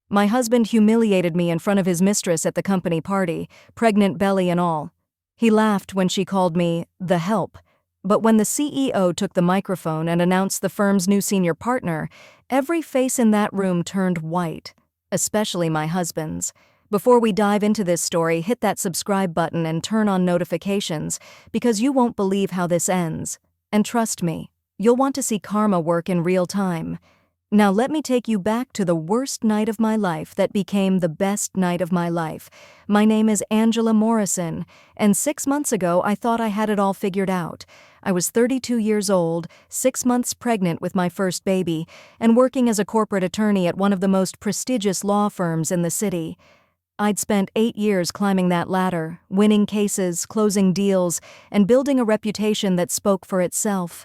My husband humiliated me in front of his mistress at the company party, pregnant belly and all. He laughed when she called me the help. But when the CEO took the microphone and announced the firm's new senior partner, every face in that room turned white, especially my husband's. Before we dive into this story, hit that subscribe button and turn on notifications, because you won't believe how this ends. And trust me, you'll want to see karma work in real time. Now let me take you back to the worst night of my life that became the best night of my life. My name is Angela Morrison, and 6 months ago I thought I had it all figured out. I was 32 years old, 6 months pregnant with my first baby, and working as a corporate attorney at one of the most prestigious law firms in the city. I'd spent 8 years climbing that ladder, winning cases, closing deals, and building a reputation that spoke for itself.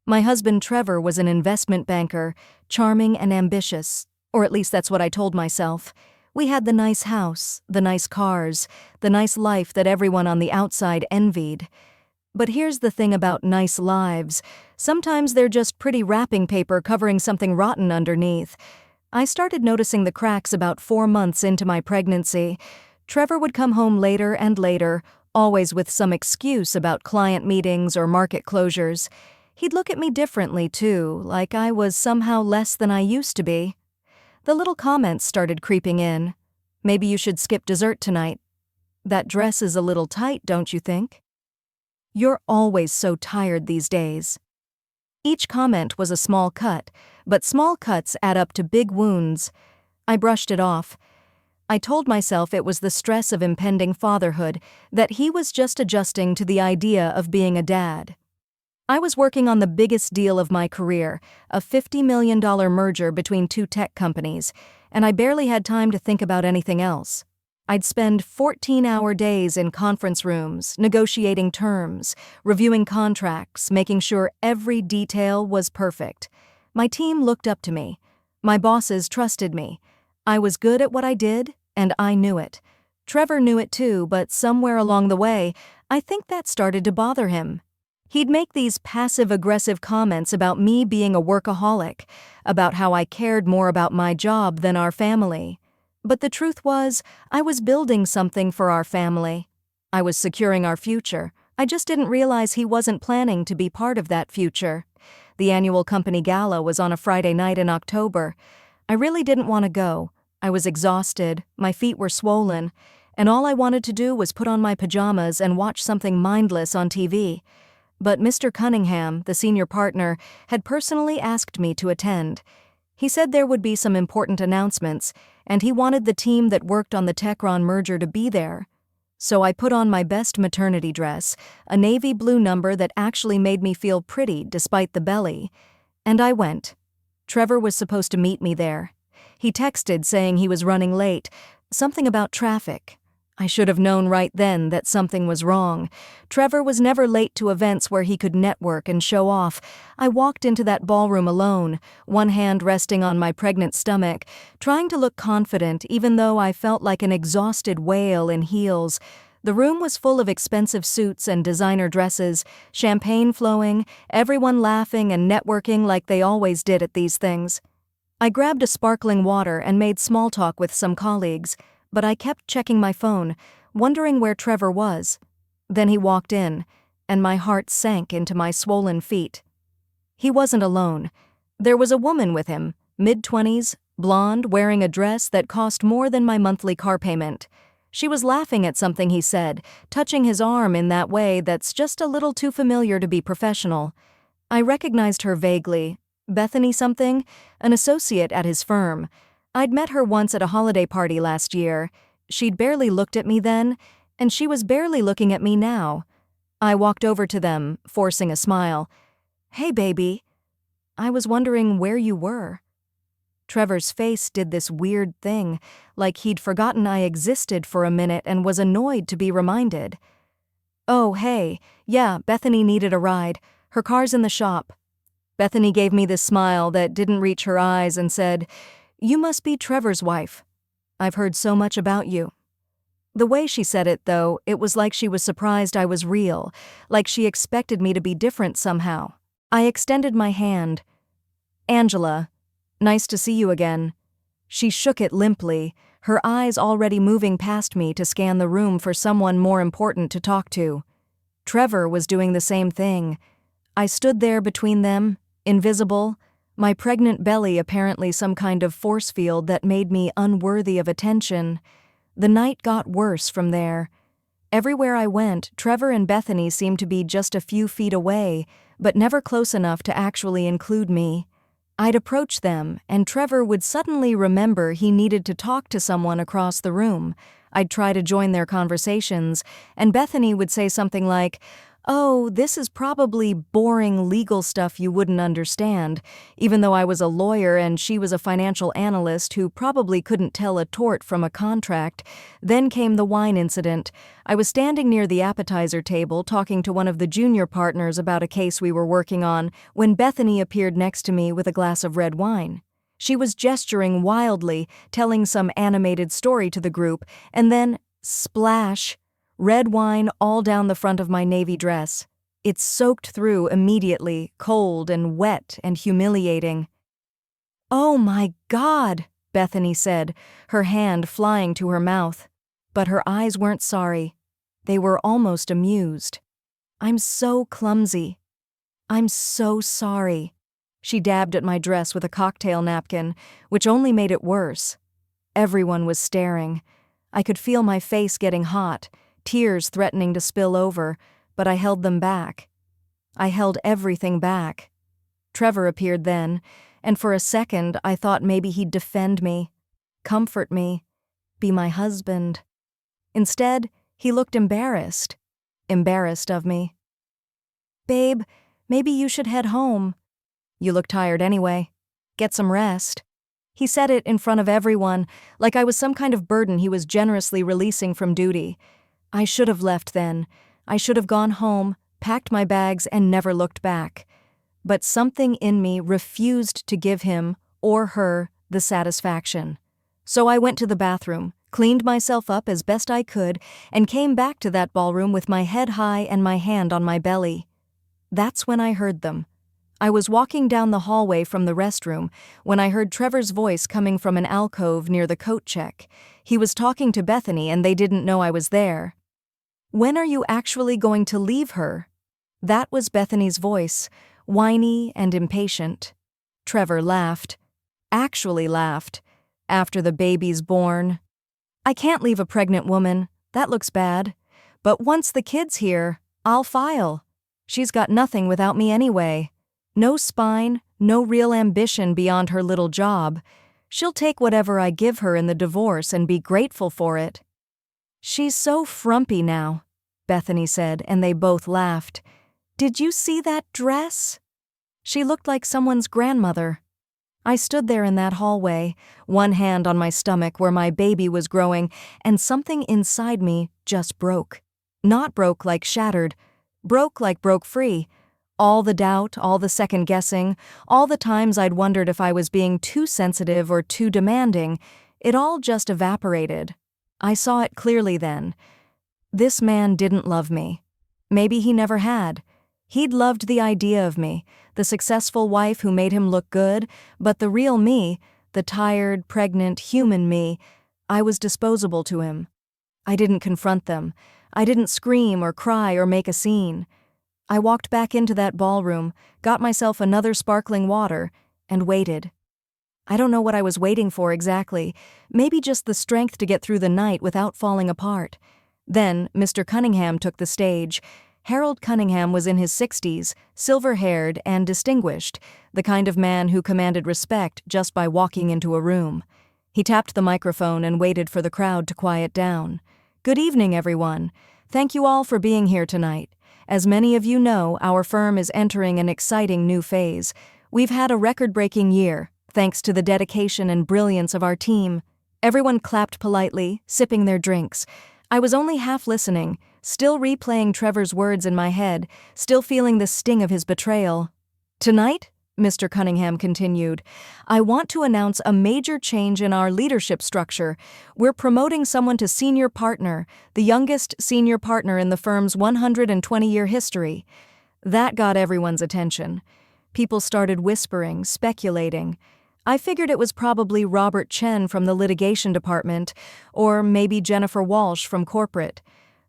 My husband Trevor was an investment banker, charming and ambitious, or at least that's what I told myself. We had the nice house, the nice cars, the nice life that everyone on the outside envied. But here's the thing about nice lives. Sometimes they're just pretty wrapping paper covering something rotten underneath. I started noticing the cracks about 4 months into my pregnancy. Trevor would come home later and later, always with some excuse about client meetings or market closures. He'd look at me differently, too, like I was somehow less than I used to be. The little comments started creeping in. Maybe you should skip dessert tonight. That dress is a little tight, don't you think? You're always so tired these days. Each comment was a small cut, but small cuts add up to big wounds. I brushed it off. I told myself it was the stress of impending fatherhood, that he was just adjusting to the idea of being a dad. I was working on the biggest deal of my career, a $50 million merger between 2 tech companies, and I barely had time to think about anything else. I'd spend 14-hour days in conference rooms, negotiating terms, reviewing contracts, making sure every detail was perfect. My team looked up to me. My bosses trusted me. I was good at what I did, and I knew it. Trevor knew it too, but somewhere along the way, I think that started to bother him. He'd make these passive-aggressive comments about me being a workaholic, about how I cared more about my job than our family. But the truth was, I was building something for our family. I was securing our future. I just didn't realize he wasn't planning to be part of that future. The annual company gala was on a Friday night in October. I really didn't want to go. I was exhausted, my feet were swollen, and all I wanted to do was put on my pajamas and watch something mindless on TV. But Mr. Cunningham, the senior partner, had personally asked me to attend. He said there would be some important announcements, and he wanted the team that worked on the Techron merger to be there. So I put on my best maternity dress, a navy blue number that actually made me feel pretty despite the belly, and I went. Trevor was supposed to meet me there. He texted saying he was running late, something about traffic. I should have known right then that something was wrong. Trevor was never late to events where he could network and show off. I walked into that ballroom alone, one hand resting on my pregnant stomach, trying to look confident even though I felt like an exhausted whale in heels. The room was full of expensive suits and designer dresses, champagne flowing, everyone laughing and networking like they always did at these things. I grabbed a sparkling water and made small talk with some colleagues, but I kept checking my phone, wondering where Trevor was. Then he walked in, and my heart sank into my swollen feet. He wasn't alone. There was a woman with him, mid-20s, blonde, wearing a dress that cost more than my monthly car payment. She was laughing at something he said, touching his arm in that way that's just a little too familiar to be professional. I recognized her vaguely. Bethany something, an associate at his firm. I'd met her once at a holiday party last year. She'd barely looked at me then, and she was barely looking at me now. I walked over to them, forcing a smile. "Hey, baby. I was wondering where you were." Trevor's face did this weird thing, like he'd forgotten I existed for a minute and was annoyed to be reminded. "Oh, hey, yeah, Bethany needed a ride. Her car's in the shop." Bethany gave me this smile that didn't reach her eyes and said, "You must be Trevor's wife. I've heard so much about you." The way she said it, though, it was like she was surprised I was real, like she expected me to be different somehow. I extended my hand. "Angela, nice to see you again." She shook it limply, her eyes already moving past me to scan the room for someone more important to talk to. Trevor was doing the same thing. I stood there between them, invisible, my pregnant belly apparently some kind of force field that made me unworthy of attention. The night got worse from there. Everywhere I went, Trevor and Bethany seemed to be just a few feet away, but never close enough to actually include me. I'd approach them, and Trevor would suddenly remember he needed to talk to someone across the room. I'd try to join their conversations, and Bethany would say something like, "Oh, this is probably boring legal stuff you wouldn't understand," even though I was a lawyer and she was a financial analyst who probably couldn't tell a tort from a contract. Then came the wine incident. I was standing near the appetizer table talking to one of the junior partners about a case we were working on when Bethany appeared next to me with a glass of red wine. She was gesturing wildly, telling some animated story to the group, and then, splash, red wine all down the front of my navy dress. It soaked through immediately, cold and wet and humiliating. "Oh my God," Bethany said, her hand flying to her mouth. But her eyes weren't sorry. They were almost amused. "I'm so clumsy. I'm so sorry." She dabbed at my dress with a cocktail napkin, which only made it worse. Everyone was staring. I could feel my face getting hot, tears threatening to spill over, but I held them back. I held everything back. Trevor appeared then, and for a second I thought maybe he'd defend me, comfort me, be my husband. Instead, he looked embarrassed of me. "Babe, maybe you should head home. You look tired anyway. Get some rest." He said it in front of everyone, like I was some kind of burden he was generously releasing from duty. I should have left then. I should have gone home, packed my bags, and never looked back. But something in me refused to give him, or her, the satisfaction. So I went to the bathroom, cleaned myself up as best I could, and came back to that ballroom with my head high and my hand on my belly. That's when I heard them. I was walking down the hallway from the restroom when I heard Trevor's voice coming from an alcove near the coat check. He was talking to Bethany and they didn't know I was there. "When are you actually going to leave her?" That was Bethany's voice, whiny and impatient. Trevor laughed. Actually laughed. "After the baby's born." "I can't leave a pregnant woman. That looks bad. But once the kid's here, I'll file. She's got nothing without me anyway. No spine, no real ambition beyond her little job. She'll take whatever I give her in the divorce and be grateful for it." "She's so frumpy now," Bethany said, and they both laughed. "Did you see that dress?" She looked like someone's grandmother. I stood there in that hallway, one hand on my stomach where my baby was growing, and something inside me just broke. Not broke like shattered, broke like broke free. All the doubt, all the second-guessing, all the times I'd wondered if I was being too sensitive or too demanding, it all just evaporated. I saw it clearly then. This man didn't love me. Maybe he never had. He'd loved the idea of me, the successful wife who made him look good, but the real me, the tired, pregnant, human me, I was disposable to him. I didn't confront them. I didn't scream or cry or make a scene. I walked back into that ballroom, got myself another sparkling water, and waited. I don't know what I was waiting for exactly, maybe just the strength to get through the night without falling apart. Then Mr. Cunningham took the stage. Harold Cunningham was in his 60s, silver-haired and distinguished, the kind of man who commanded respect just by walking into a room. He tapped the microphone and waited for the crowd to quiet down. "Good evening, everyone. Thank you all for being here tonight. As many of you know, our firm is entering an exciting new phase. We've had a record-breaking year, thanks to the dedication and brilliance of our team." Everyone clapped politely, sipping their drinks. I was only half listening, still replaying Trevor's words in my head, still feeling the sting of his betrayal. "Tonight," Mr. Cunningham continued, "I want to announce a major change in our leadership structure. We're promoting someone to senior partner, the youngest senior partner in the firm's 120-year history." That got everyone's attention. People started whispering, speculating. I figured it was probably Robert Chen from the litigation department, or maybe Jennifer Walsh from corporate.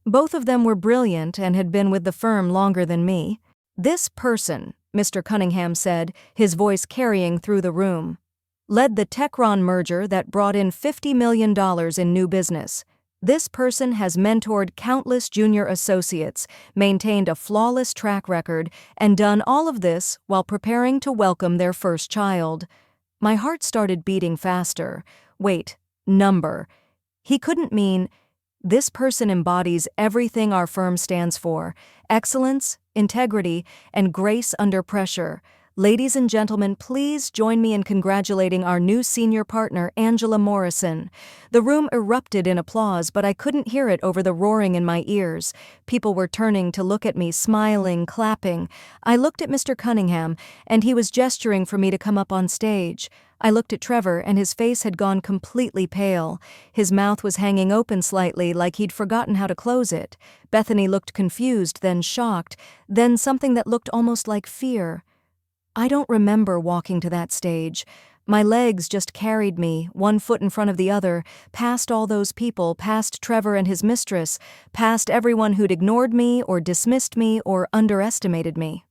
Both of them were brilliant and had been with the firm longer than me. This person, Mr. Cunningham said, his voice carrying through the room, led the Techron merger that brought in $50 million in new business. This person has mentored countless junior associates, maintained a flawless track record, and done all of this while preparing to welcome their first child. My heart started beating faster. Wait, number. He couldn't mean, this person embodies everything our firm stands for: excellence, integrity, and grace under pressure. Ladies and gentlemen, please join me in congratulating our new senior partner, Angela Morrison. The room erupted in applause, but I couldn't hear it over the roaring in my ears. People were turning to look at me, smiling, clapping. I looked at Mr. Cunningham, and he was gesturing for me to come up on stage. I looked at Trevor, and his face had gone completely pale. His mouth was hanging open slightly, like he'd forgotten how to close it. Bethany looked confused, then shocked, then something that looked almost like fear. I don't remember walking to that stage. My legs just carried me, one foot in front of the other, past all those people, past Trevor and his mistress, past everyone who'd ignored me or dismissed me or underestimated me.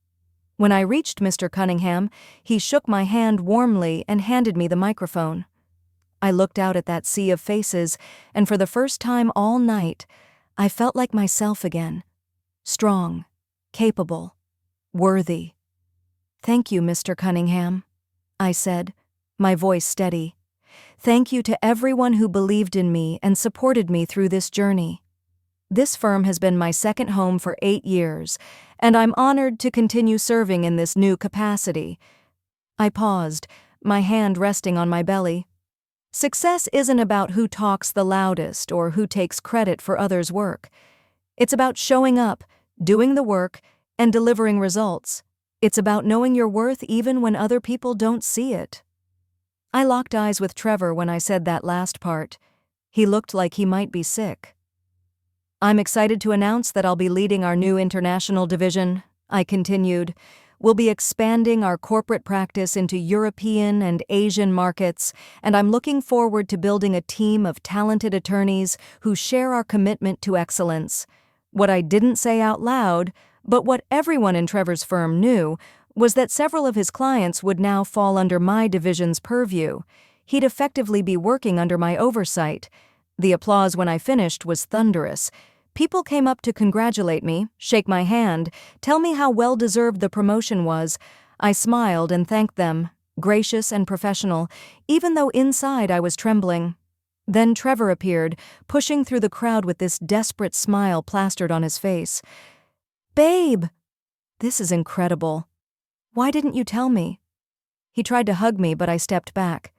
When I reached Mr. Cunningham, he shook my hand warmly and handed me the microphone. I looked out at that sea of faces, and for the first time all night, I felt like myself again. Strong, capable, worthy. "Thank you, Mr. Cunningham," I said, my voice steady. "Thank you to everyone who believed in me and supported me through this journey. This firm has been my second home for 8 years, and I'm honored to continue serving in this new capacity." I paused, my hand resting on my belly. Success isn't about who talks the loudest or who takes credit for others' work. It's about showing up, doing the work, and delivering results. It's about knowing your worth even when other people don't see it. I locked eyes with Trevor when I said that last part. He looked like he might be sick. "I'm excited to announce that I'll be leading our new international division," I continued. "We'll be expanding our corporate practice into European and Asian markets, and I'm looking forward to building a team of talented attorneys who share our commitment to excellence." What I didn't say out loud, but what everyone in Trevor's firm knew, was that several of his clients would now fall under my division's purview. He'd effectively be working under my oversight. The applause when I finished was thunderous. People came up to congratulate me, shake my hand, tell me how well-deserved the promotion was. I smiled and thanked them, gracious and professional, even though inside I was trembling. Then Trevor appeared, pushing through the crowd with this desperate smile plastered on his face. "Babe! This is incredible. Why didn't you tell me?" He tried to hug me, but I stepped back.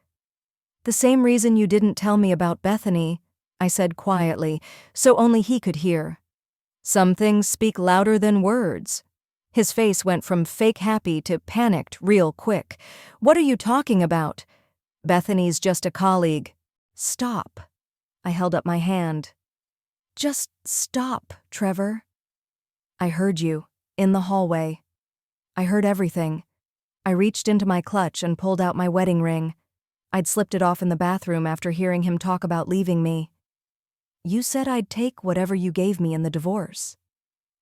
"The same reason you didn't tell me about Bethany," I said quietly, so only he could hear. "Some things speak louder than words." His face went from fake happy to panicked real quick. "What are you talking about?" "Bethany's just a colleague." "Stop." I held up my hand. "Just stop, Trevor." "I heard you, in the hallway. I heard everything." I reached into my clutch and pulled out my wedding ring. I'd slipped it off in the bathroom after hearing him talk about leaving me. "You said I'd take whatever you gave me in the divorce."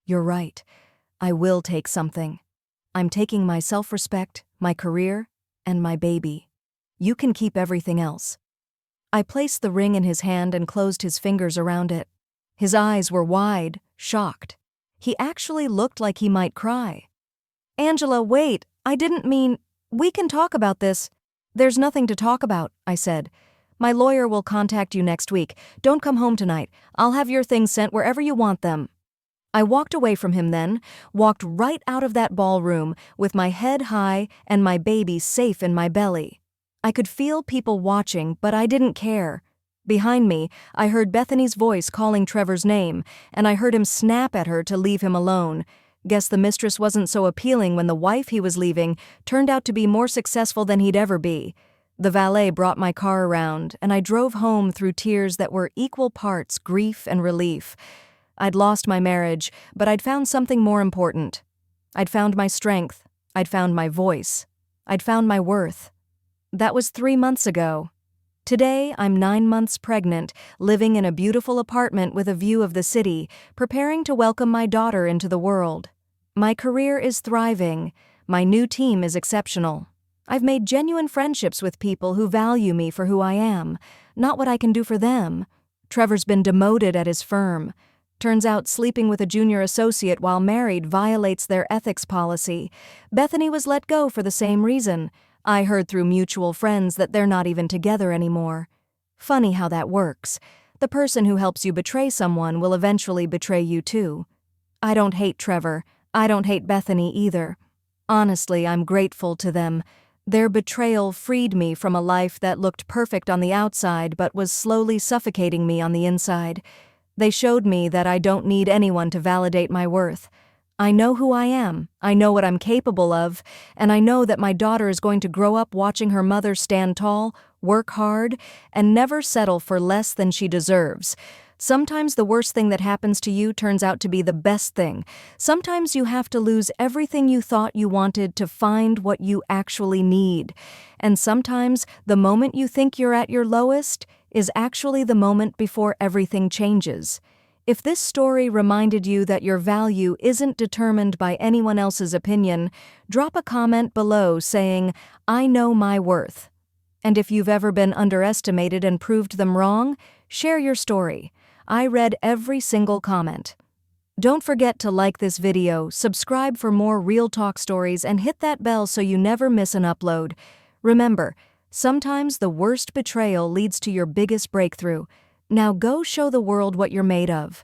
"You're right. I will take something. I'm taking my self-respect, my career, and my baby. You can keep everything else." I placed the ring in his hand and closed his fingers around it. His eyes were wide, shocked. He actually looked like he might cry. "Angela, wait, I didn't mean, we can talk about this." "There's nothing to talk about," I said. "My lawyer will contact you next week. Don't come home tonight. I'll have your things sent wherever you want them." I walked away from him then, walked right out of that ballroom with my head high and my baby safe in my belly. I could feel people watching, but I didn't care. Behind me, I heard Bethany's voice calling Trevor's name, and I heard him snap at her to leave him alone. Guess the mistress wasn't so appealing when the wife he was leaving turned out to be more successful than he'd ever be. The valet brought my car around, and I drove home through tears that were equal parts grief and relief. I'd lost my marriage, but I'd found something more important. I'd found my strength. I'd found my voice. I'd found my worth. That was 3 months ago. Today, I'm 9 months pregnant, living in a beautiful apartment with a view of the city, preparing to welcome my daughter into the world. My career is thriving. My new team is exceptional. I've made genuine friendships with people who value me for who I am, not what I can do for them. Trevor's been demoted at his firm. Turns out sleeping with a junior associate while married violates their ethics policy. Bethany was let go for the same reason. I heard through mutual friends that they're not even together anymore. Funny how that works. The person who helps you betray someone will eventually betray you too. I don't hate Trevor. I don't hate Bethany either. Honestly, I'm grateful to them. Their betrayal freed me from a life that looked perfect on the outside but was slowly suffocating me on the inside. They showed me that I don't need anyone to validate my worth. I know who I am, I know what I'm capable of, and I know that my daughter is going to grow up watching her mother stand tall, work hard, and never settle for less than she deserves. Sometimes the worst thing that happens to you turns out to be the best thing. Sometimes you have to lose everything you thought you wanted to find what you actually need. And sometimes the moment you think you're at your lowest is actually the moment before everything changes. If this story reminded you that your value isn't determined by anyone else's opinion, drop a comment below saying, "I know my worth." And if you've ever been underestimated and proved them wrong, share your story. I read every single comment. Don't forget to like this video, subscribe for more real talk stories, and hit that bell so you never miss an upload. Remember, sometimes the worst betrayal leads to your biggest breakthrough. Now go show the world what you're made of.